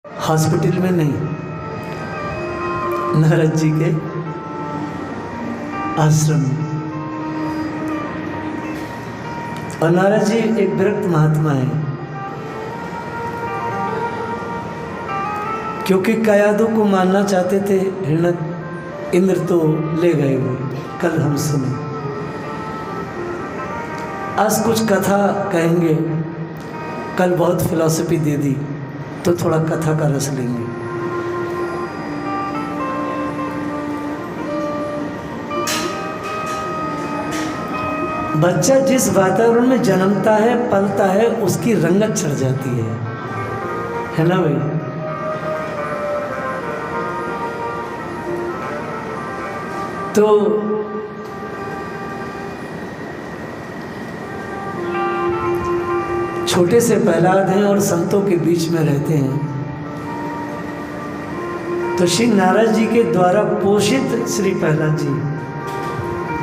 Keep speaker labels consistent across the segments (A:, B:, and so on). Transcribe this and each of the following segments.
A: Hospital में नहीं, नारद जी के आश्रम में। और नारद जी एक विरक्त महात्मा है, क्योंकि कयादू को मारना चाहते थे हिरण्य, इंद्र तो ले गए वो, कल हम सुने। आज कुछ कथा कहेंगे, कल बहुत फिलॉसफी दे दी तो थोड़ा कथा का रस लेंगे। बच्चा जिस वातावरण में जन्मता है, पलता है, उसकी रंगत चढ़ जाती है ना भाई। तो छोटे से प्रहलाद हैं और संतों के बीच में रहते हैं, तो श्री नारद जी के द्वारा पोषित श्री प्रहलाद जी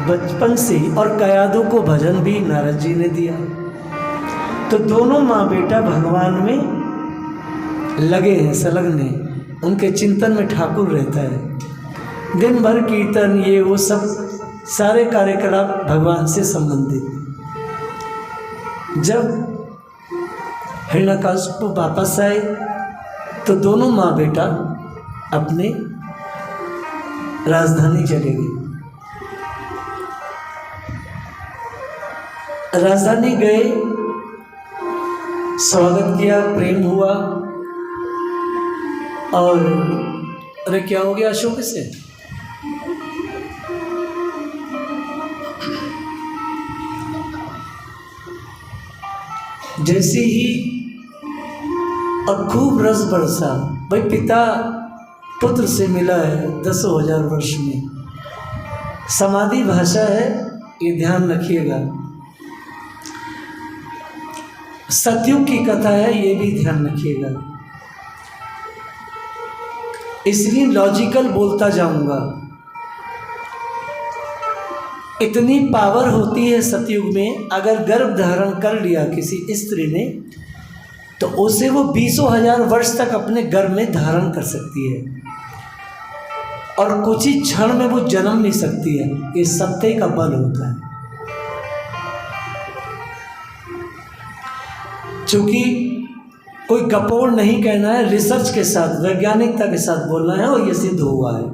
A: बचपन से, और कयादू को भजन भी नारद जी ने दिया। तो दोनों माँ बेटा भगवान में लगे हैं, संलग्न हैं, उनके चिंतन में ठाकुर रहता है। दिन भर कीर्तन ये वो सब सारे कार्यकलाप भगवान से संबंधित। जब हिरण्यकशिपु वापस आए तो दोनों माँ बेटा अपने राजधानी चले गए। राजधानी गए, स्वागत किया, प्रेम हुआ। और अरे क्या हो गया अशोक से? जैसे ही और खूब रस बरसा। भाई पिता पुत्र से मिला है 10,000 वर्ष में, समाधि भाषा है, ये ध्यान रखिएगा। सतयुग की कथा है, ये भी ध्यान रखिएगा। इसलिए लॉजिकल बोलता जाऊंगा। इतनी पावर होती है सतयुग में, अगर गर्भ धारण कर लिया किसी स्त्री ने तो उसे वो 20,000 वर्ष तक अपने गर्भ में धारण कर सकती है, और कुछ ही क्षण में वो जन्म भी सकती है। ये सत्य का बल होता है। चूंकि कोई गपोड़ नहीं कहना है, रिसर्च के साथ, वैज्ञानिकता के साथ बोलना है, और ये सिद्ध हुआ है।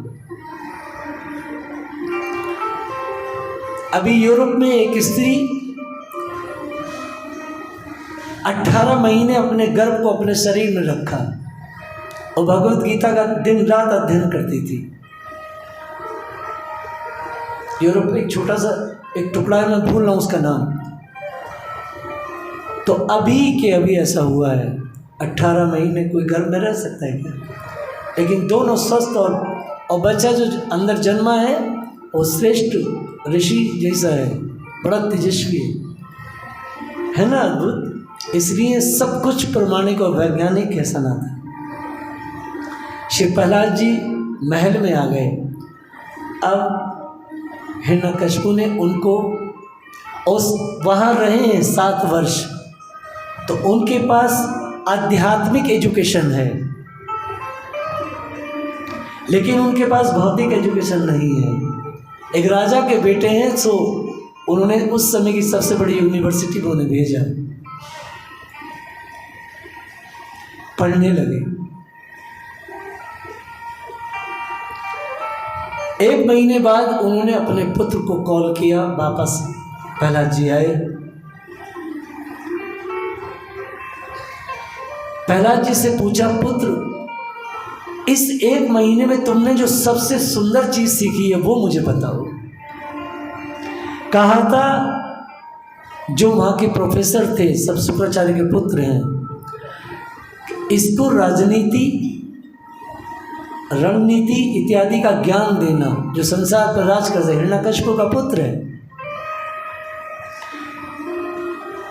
A: अभी यूरोप में एक स्त्री 18 महीने अपने गर्भ को अपने शरीर में रखा और भगवत गीता का दिन रात अध्ययन करती थी। यूरोप में एक छोटा सा एक टुकड़ा है, मैं भूल रहा हूँ उसका नाम। तो अभी के अभी ऐसा हुआ है, 18 महीने कोई गर्भ में रह सकता है क्या? लेकिन दोनों स्वस्थ, और बच्चा जो अंदर जन्मा है वो श्रेष्ठ ऋषि जैसा है, बड़ा तेजस्वी है ना, अद्भुत। इसलिए सब कुछ प्रमाणिक और वैज्ञानिक है सनातन। श्री प्रहलाद जी महल में आ गए। अब हिरण्यकशिपु ने उनको उस वहाँ रहे हैं 7 वर्ष, तो उनके पास आध्यात्मिक एजुकेशन है, लेकिन उनके पास भौतिक एजुकेशन नहीं है। एक राजा के बेटे हैं, सो उन्होंने उस समय की सबसे बड़ी यूनिवर्सिटी को उन्हें भेजा, पढ़ने लगे। 1 महीने बाद उन्होंने अपने पुत्र को कॉल किया, वापस प्रहलाद जी आए। प्रहलाद जी से पूछा, पुत्र इस 1 महीने में तुमने जो सबसे सुंदर चीज सीखी है वो मुझे बताओ। कहा था जो वहाँ के प्रोफेसर थे, सब शुक्राचार्य के पुत्र हैं, इसको राजनीति, रणनीति इत्यादि का ज्ञान देना, जो संसार पर राज कर रहे। हिरण्यकशिपु का पुत्र है,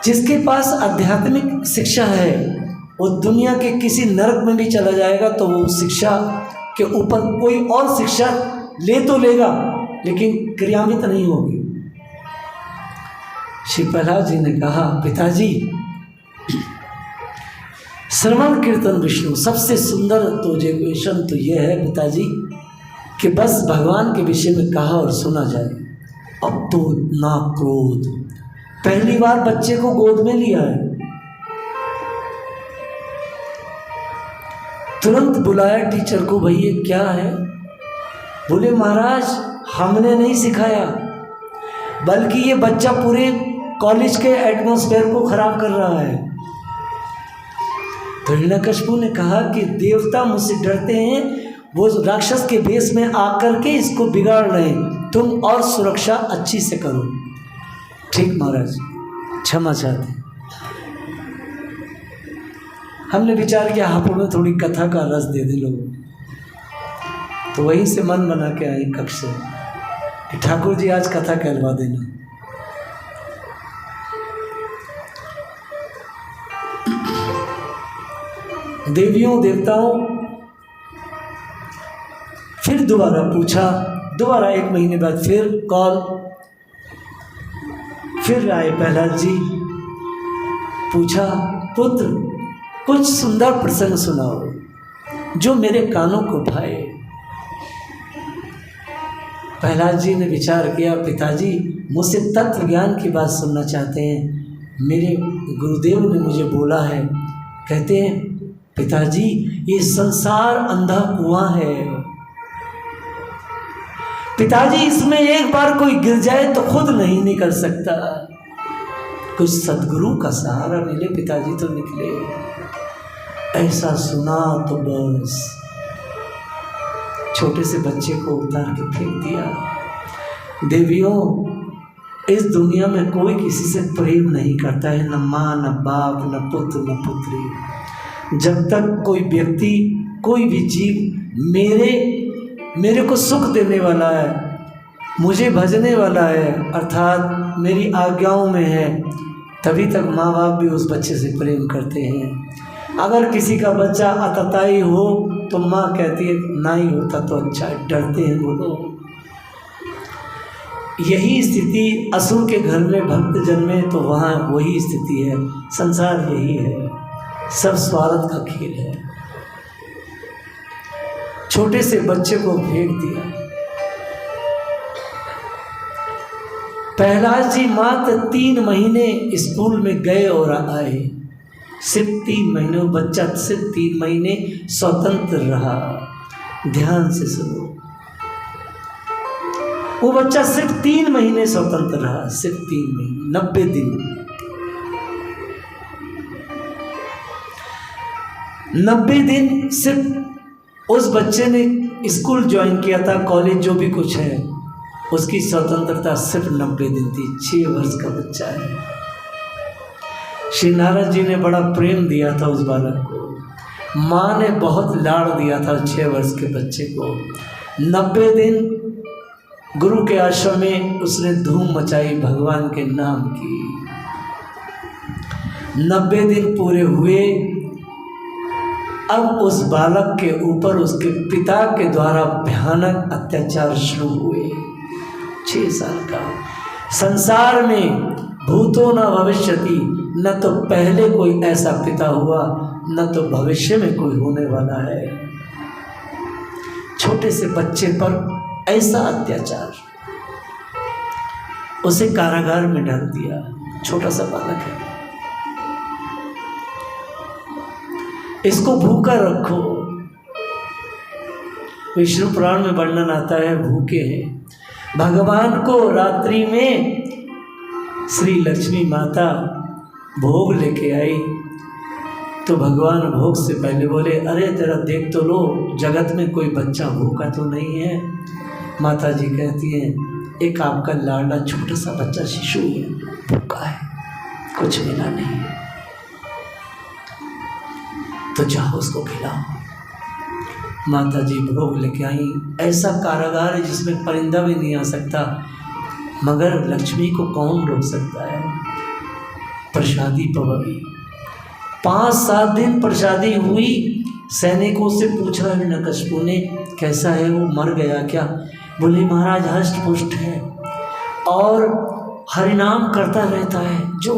A: जिसके पास आध्यात्मिक शिक्षा है, वो दुनिया के किसी नरक में भी चला जाएगा तो वो शिक्षा के ऊपर कोई और शिक्षा ले तो लेगा, लेकिन क्रियान्वित नहीं होगी। श्री प्रहलाद जी ने कहा, पिताजी श्रवण कीर्तन विष्णु। सबसे सुंदर तो क्वेश्चन तो यह है पिताजी कि बस भगवान के विषय में कहा और सुना जाए। अब तो ना क्रोध। पहली बार बच्चे को गोद में लिया है, तुरंत बुलाया टीचर को, भैया क्या है? बोले महाराज हमने नहीं सिखाया, बल्कि ये बच्चा पूरे कॉलेज के एटमॉस्फेयर को खराब कर रहा है। तो हिरण्यकशिपु ने कहा कि देवता मुझसे डरते हैं, वो राक्षस के भेष में आकर के इसको बिगाड़ रहे हैं, तुम और सुरक्षा अच्छी से करो। ठीक महाराज, क्षमा चाहते हैं। हमने विचार किया हापुड़ में थोड़ी कथा का रस दे दे लोगों, तो वहीं से मन बना के आई कक्ष से कि ठाकुर जी आज कथा कहलवा देना। देवियों देवताओं फिर दोबारा पूछा, दोबारा 1 महीने बाद फिर कॉल, फिर आए प्रहलाद जी। पूछा पुत्र कुछ सुंदर प्रसंग सुनाओ जो मेरे कानों को भाए। प्रहलाद जी ने विचार किया, पिताजी मुझसे तत्व ज्ञान की बात सुनना चाहते हैं। मेरे गुरुदेव ने मुझे बोला है, कहते हैं पिताजी ये संसार अंधा कुआं है पिताजी, इसमें एक बार कोई गिर जाए तो खुद नहीं निकल सकता, कुछ सदगुरु का सहारा मिले पिताजी तो निकले। ऐसा सुना तो बस छोटे से बच्चे को उतार के फेंक दिया। देवियों इस दुनिया में कोई किसी से प्रेम नहीं करता है, न माँ न बाप न पुत्र न पुत्री। जब तक कोई व्यक्ति कोई भी जीव मेरे को सुख देने वाला है, मुझे भजने वाला है, अर्थात मेरी आज्ञाओं में है, तभी तक माँ बाप भी उस बच्चे से प्रेम करते हैं। अगर किसी का बच्चा आतताई हो तो माँ कहती है ना ही होता तो अच्छा, डरते हैं वो लोग। यही स्थिति असुर के घर में भक्त जन्मे तो वहाँ वही स्थिति है। संसार यही है, सब स्वार्थ का खेल है। छोटे से बच्चे को फेंक दिया। प्रहलाद जी मात्र 3 महीने स्कूल में गए और आए, सिर्फ 3 महीने। बच्चा सिर्फ 3 महीने स्वतंत्र रहा। ध्यान से सुनो, वो बच्चा सिर्फ 3 महीने स्वतंत्र रहा, सिर्फ 3 महीने, 90 दिन। 90 दिन सिर्फ उस बच्चे ने स्कूल ज्वाइन किया था, कॉलेज जो भी कुछ है, उसकी स्वतंत्रता सिर्फ 90 दिन थी। 6 वर्ष का बच्चा है। श्री नारद जी ने बड़ा प्रेम दिया था उस बालक को, माँ ने बहुत लाड़ दिया था 6 वर्ष के बच्चे को। 90 दिन गुरु के आश्रम में उसने धूम मचाई भगवान के नाम की। 90 दिन पूरे हुए। अब उस बालक के ऊपर उसके पिता के द्वारा भयानक अत्याचार शुरू हुए। 6 साल का। संसार में भूतो न भविष्यति, न तो पहले कोई ऐसा पिता हुआ, न तो भविष्य में कोई होने वाला है। छोटे से बच्चे पर ऐसा अत्याचार, उसे कारागार में डाल दिया। छोटा सा बालक है, इसको भूखा रखो। विष्णु पुराण में वर्णन आता है, भूखे हैं। भगवान को रात्रि में श्री लक्ष्मी माता भोग लेके आई, तो भगवान भोग से पहले बोले, अरे जरा देख तो लो, जगत में कोई बच्चा भूखा तो नहीं है। माता जी कहती हैं, एक आपका लाडला छोटा सा बच्चा शिशु है, भूखा है, कुछ मिला नहीं, तो जाओ उसको खिलाओ। माता जी भोग लेके आई। ऐसा कारागार है जिसमें परिंदा भी नहीं आ सकता, मगर लक्ष्मी को कौन रोक सकता है। प्रसादी पवई। 5-7 दिन प्रसादी हुई। सैनिकों से पूछा हिरण्यकशिपु ने, कैसा है वो, मर गया क्या? बोले महाराज हष्ट पुष्ट है और हरिनाम करता रहता है। जो